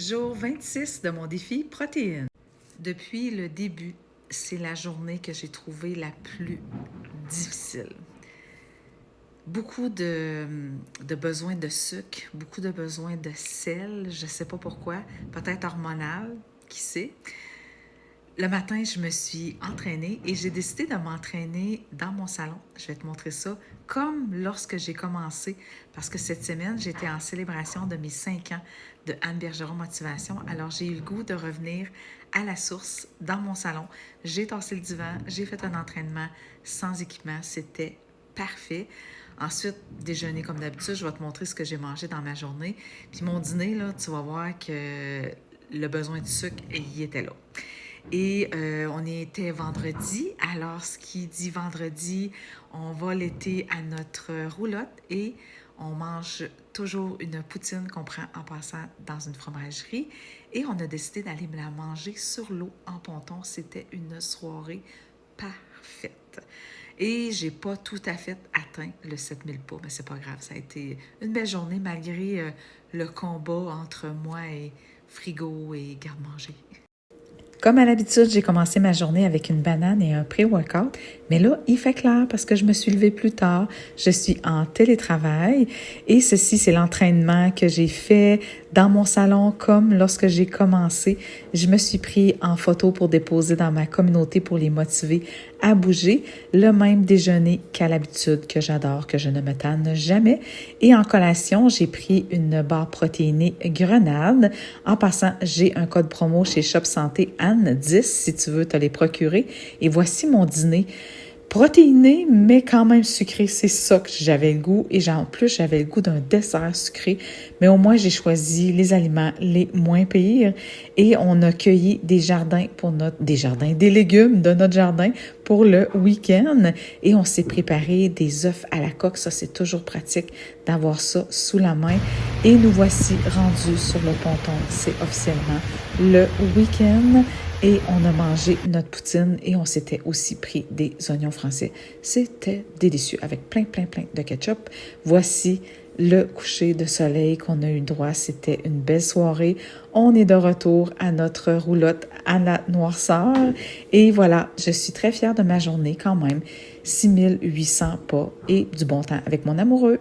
Jour 26 de mon défi protéines. Depuis le début, c'est la journée que j'ai trouvée la plus difficile. Beaucoup de besoins de sucre, beaucoup de besoins de sel, je ne sais pas pourquoi, peut-être hormonal, qui sait. Le matin, je me suis entraînée et j'ai décidé de m'entraîner dans mon salon. Je vais te montrer ça comme lorsque j'ai commencé, parce que cette semaine, j'étais en célébration de mes 5 ans de Anne Bergeron Motivation. Alors, j'ai eu le goût de revenir à la source dans mon salon. J'ai tassé le divan, j'ai fait un entraînement sans équipement. C'était parfait. Ensuite, déjeuner comme d'habitude, je vais te montrer ce que j'ai mangé dans ma journée. Puis mon dîner, là, tu vas voir que le besoin de sucre, il était là. Et on était vendredi. Alors, ce qui dit vendredi, on va l'été à notre roulotte et on mange toujours une poutine qu'on prend en passant dans une fromagerie. Et on a décidé d'aller la manger sur l'eau en ponton. C'était une soirée parfaite. Et j'ai pas tout à fait atteint le 7000 pas, mais c'est pas grave. Ça a été une belle journée malgré le combat entre moi et frigo et garde-manger. Comme à l'habitude, j'ai commencé ma journée avec une banane et un pré-workout, mais là, il fait clair parce que je me suis levée plus tard. Je suis en télétravail et ceci, c'est l'entraînement que j'ai fait dans mon salon comme lorsque j'ai commencé. Je me suis pris en photo pour déposer dans ma communauté pour les motiver à bouger. Le même déjeuner qu'à l'habitude que j'adore, que je ne me tanne jamais. Et en collation, j'ai pris une barre protéinée grenade. En passant, j'ai un code promo chez Shop Santé Anne 10 si tu veux te les procurer. Et voici mon dîner. Protéiné, mais quand même sucré, c'est ça que j'avais le goût. Et en plus, j'avais le goût d'un dessert sucré. Mais au moins, j'ai choisi les aliments les moins pires. Et on a cueilli des légumes de notre jardin pour le week-end. Et on s'est préparé des œufs à la coque. Ça, c'est toujours pratique d'avoir ça sous la main. Et nous voici rendus sur le ponton. C'est officiellement le week-end. Et on a mangé notre poutine et on s'était aussi pris des oignons français. C'était délicieux avec plein de ketchup. Voici le coucher de soleil qu'on a eu droit. C'était une belle soirée. On est de retour à notre roulotte à la noirceur. Et voilà, je suis très fière de ma journée quand même. 6800 pas et du bon temps avec mon amoureux.